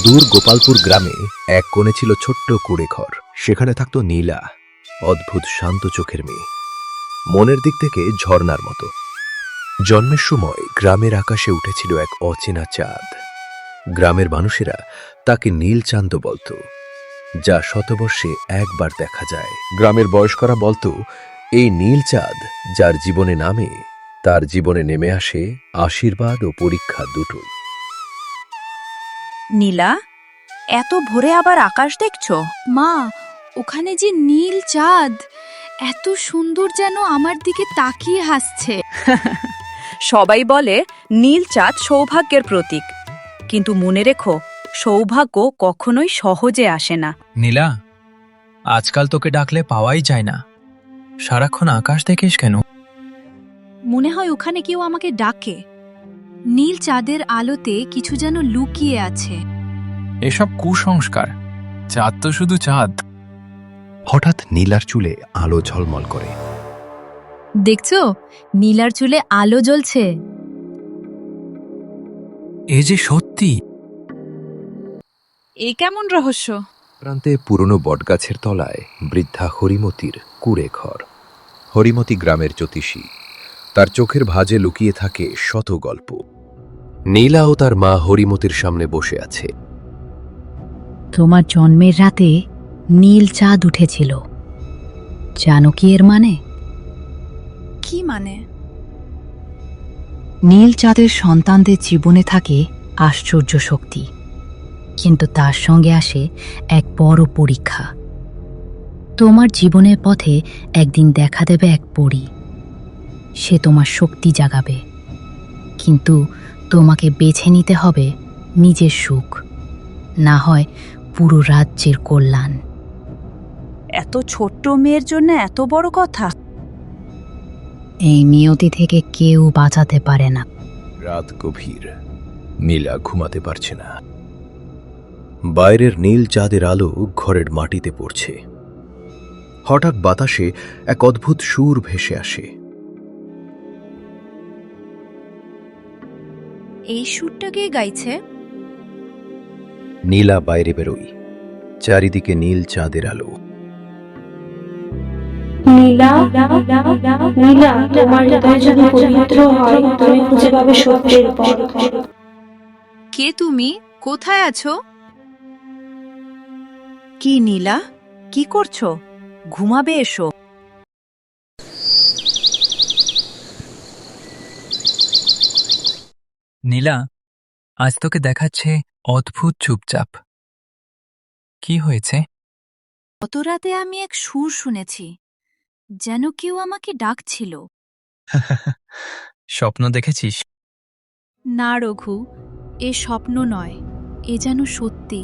দূর গোপালপুর গ্রামে এক কোণে ছিল ছোট্ট কুড়ে ঘর। সেখানে থাকত নীলা, অদ্ভুত শান্ত চোখের মেয়ে, মনের দিক থেকে ঝর্ণার মতো। জন্মের সময় গ্রামের আকাশে উঠেছিল এক অচেনা চাঁদ। গ্রামের মানুষেরা তাকে নীল চাঁদ বলত, যা শতবর্ষে একবার দেখা যায়। গ্রামের বয়স্করা বলত, এই নীল চাঁদ যার জীবনে নামে, তার জীবনে নেমে আসে আশীর্বাদ ও পরীক্ষা দুটোই। নীলা, এত ভোরে আবার আকাশ দেখছো? মা, ওখানে যে নীল চাঁদ, এত সুন্দর, যেন আমার দিকে তাকিয়ে হাসছে। সবাই বলে নীল চাঁদ সৌভাগ্যের প্রতীক, কিন্তু মনে রেখো, সৌভাগ্য কখনোই সহজে আসে না। নীলা, আজকাল তোকে ডাকলে পাওয়াই যায় না। সারাক্ষণ আকাশ দেখিস কেন? মনে হয় ওখানে কেউ আমাকে ডাকে। নীল চাঁদের আলোতে কিছু যেন লুকিয়ে আছে। এসব কুসংস্কার। চাঁদ তো শুধু চাঁদ। হঠাৎ নীলার চুলে আলো ঝলমল করে। দেখছো, নীলার চুলে আলো জ্বলছে। এ যে সত্যি। এ কেমন রহস্য? প্রান্তে পুরনো বটগাছের তলায় বৃদ্ধা হরিমতির কুড়ে ঘর। হরিমতি গ্রামের জ্যোতিষী। তার চোখের ভাঁজে লুকিয়ে থাকে শত গল্প। নীলা ও তার মা হরিমতির সামনে বসে আছে। তোমার জন্মের রাতে নীল চাঁদ উঠেছিল, জানো কি এর মানে? কি মানে? নীল চাঁদের সন্তানদের জীবনে থাকে আশ্চর্য শক্তি, কিন্তু তার সঙ্গে আসে এক বড় পরীক্ষা। তোমার জীবনের পথে একদিন দেখা দেবে এক পরী। সে তোমার শক্তি জাগাবে, কিন্তু তোমাকে বেছে নিতে হবে নিজের সুখ, না হয় পুরো রাজ্যের কল্যাণ। এত ছোট্ট মেয়ের জন্য এত বড় কথা? এই নিয়তি থেকে কেউ বাঁচাতে পারে না। রাত গভীর, নীলা ঘুমাতে পারছে না। বাইরের নীল চাঁদের আলো ঘরের মাটিতে পড়ছে। হঠাৎ বাতাসে এক অদ্ভুত সুর ভেসে আসে। এই সুরটা কে গাইছে? নীলা বাইরে বেরোই। চারিদিকে নীল চাঁদের আলো। নীলা, নীলা, তোমার হৃদয় যদি পবিত্র হয়, তুমি খুঁজে পাবে সত্যের পথ। কে তুমি? কোথায় আছো? কি নীলা, কি করছো? ঘুমাবে এসো। নীলা, আজ তোকে দেখাচ্ছে অদ্ভুত চুপচাপ। কি হয়েছে? গত রাতে আমি এক সুর শুনেছি, যেন কেউ আমাকে ডাকছিল। স্বপ্ন দেখেছিস? না রঘু, এ স্বপ্ন নয়, এ যেন সত্যি।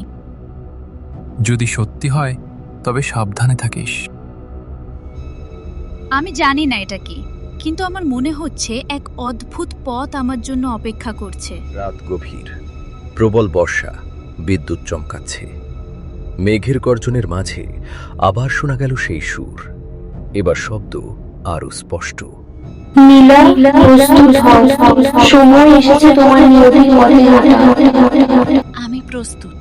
যদি সত্যি হয় তবে সাবধানে থাকিস। আমি জানি না এটা কি, কিন্তু আমার মনে হচ্ছে এক অদ্ভুত পথ আমার জন্য অপেক্ষা করছে। রাত গভীর, প্রবল বর্ষা, বিদ্যুৎ চমকাচ্ছে। মেঘের গর্জনের মাঝে আবার শোনা গেল সেই সুর। এবার শব্দ আরো স্পষ্ট। নীলা, প্রস্তুত হও, সময় এসেছে তোমার নিয়তির পথে হাঁটা। আমি প্রস্তুত,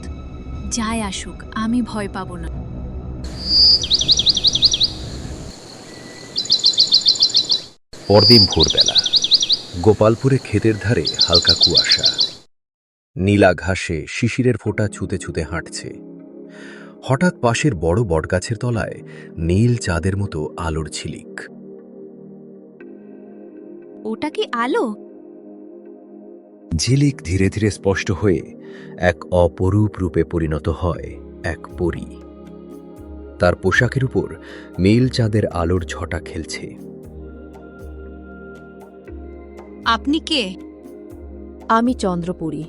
যাই আসুক আমি ভয় পাব না। পরদিন ভোরবেলা, গোপালপুরে ক্ষেতের ধারে হালকা কুয়াশা। নীলা ঘাসে শিশিরের ফোঁটা ছুঁতে ছুঁতে হাঁটছে। হঠাৎ পাশের বড় বটগাছের তলায় নীল চাঁদের মতো আলোর ঝিলিক। ওটা কি আলো? ঝিলিক ধীরে ধীরে স্পষ্ট হয়ে এক অপরূপ রূপে পরিণত হয় এক পরী। তার পোশাকের উপর নীল চাঁদের আলোর ছটা খেলছে। আপনি কে? আমি চন্দ্রপুরী,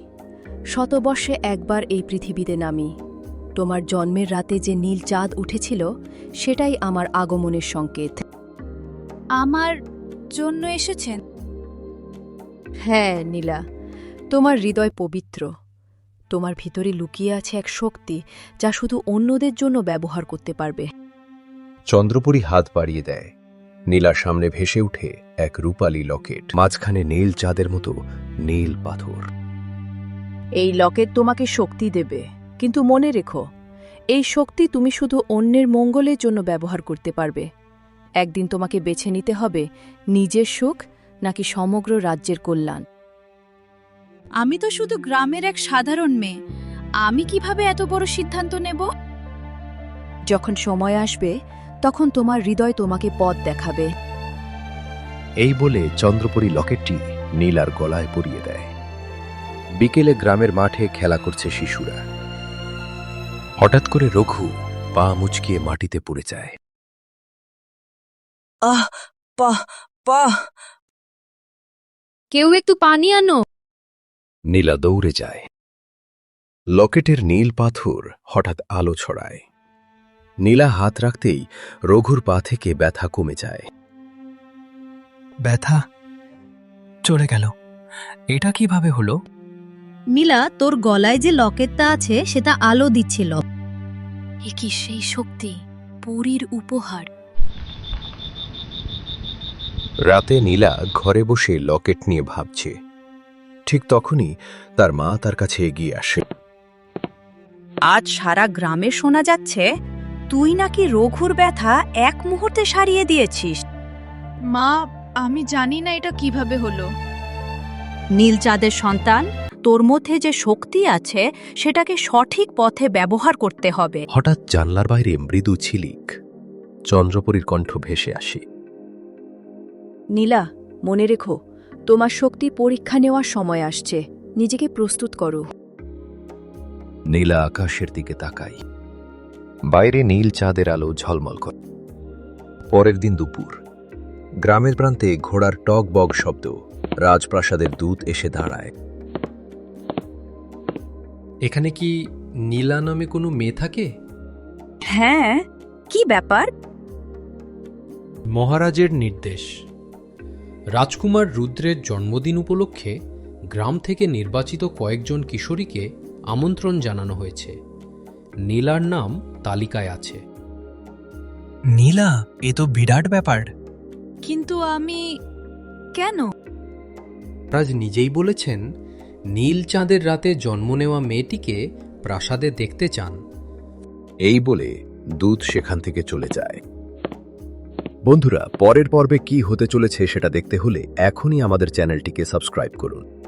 শতবর্ষে একবার এই পৃথিবীতে নামি। তোমার জন্মের রাতে যে নীল চাঁদ উঠেছিল, সেটাই আমার আগমনের সংকেত। আমার জন্য এসেছেন? হ্যাঁ নীলা, তোমার হৃদয় পবিত্র। তোমার ভিতরে লুকিয়ে আছে এক শক্তি, যা শুধু অন্যদের জন্য ব্যবহার করতে পারবে। চন্দ্রপুরী হাত বাড়িয়ে দেয়। নীলার সামনে ভেসে উঠে এক রূপালী লকেট, মাঝখানে নীল চাঁদের মতো নীল পাথর। এই লকেট তোমাকে শক্তি দেবে, কিন্তু মনে রেখো, এই শক্তি তুমি শুধু অন্যের মঙ্গলের জন্য ব্যবহার করতে পারবে। একদিন তোমাকে বেছে নিতে হবে নিজের সুখ নাকি সমগ্র রাজ্যের কল্যাণ। আমি তো শুধু গ্রামের এক সাধারণ মেয়ে, আমি কিভাবে এত বড় সিদ্ধান্ত নেব? যখন সময় আসবে তখন তোমার হৃদয় তোমাকে পথ দেখাবে। এই বলে চন্দ্রপরী লকেটটি নীলার গলায় পরিয়ে দেয়। বিকেলে গ্রামের মাঠে খেলা করছে শিশুরা। হঠাৎ করে রঘু পা মুচকিয়ে মাটিতে পড়ে যায়। আহ পা পা কেউ একটু পানি আনো। নীলা দৌড়ে যায়। লকেটের নীল পাথর হঠাৎ আলো ছড়ায়। নীলা হাত রাখতেই রঘুর পা থেকে ব্যথা কমে যায়। ব্যথা চলে গেল। এটা কিভাবে হলো? নীলা, তোর গলায় যে লকেটটা আছে সেটা আলো দিচ্ছিল। এ কি সেই শক্তি, পরীর উপহার। রাতে নীলা ঘরে বসে লকেট নিয়ে ভাবছে। ঠিক তখনই তার মা তার কাছে এগিয়ে আসে। আজ সারা গ্রামে শোনা যাচ্ছে তুই নাকি রঘুর ব্যথা এক মুহূর্তে সারিয়ে দিয়েছিস। মা, আমি জানি না এটা কিভাবে হলো। নীলচাঁদের সন্তান, তোর মধ্যে যে শক্তি আছে সেটাকে সঠিক পথে ব্যবহার করতে হবে। হঠাৎ জানলার বাইরে মৃদু ঝিলিক। চন্দ্রপরীর কণ্ঠ ভেসে আসে। নীলা, মনে রেখো, তোমার শক্তি পরীক্ষা নেওয়ার সময় আসছে। নিজেকে প্রস্তুত করো। নীলা আকাশের দিকে তাকাই। বাইরে নীল চাঁদের আলো ঝলমল করে। পরের দিন দুপুর, গ্রামের প্রান্তে ঘোড়ার টক বগ শব্দ। রাজপ্রাসাদের দূত এসে দাঁড়ায়। এখানে কি নীলা নামে কোনো মেয়ে থাকে? হ্যাঁ, কি ব্যাপার? মহারাজের নির্দেশ, রাজকুমার রুদ্রের জন্মদিন উপলক্ষে গ্রাম থেকে নির্বাচিত কয়েকজন কিশোরীকে আমন্ত্রণ জানানো হয়েছে। নীলার নাম তালিকায় আছে। নীলা, এ তো বিরাট ব্যাপার। কিন্তু আমি কেন? রাজ নিজেই বলেছেন নীল চাঁদের রাতে জন্ম নেওয়া মেয়েটিকে প্রাসাদে দেখতে চান। এই বলে দূত সেখান থেকে চলে যায়। বন্ধুরা, পরের পর্বে কি হতে চলেছে সেটা দেখতে হলে এখনই আমাদের চ্যানেলটিকে সাবস্ক্রাইব করুন।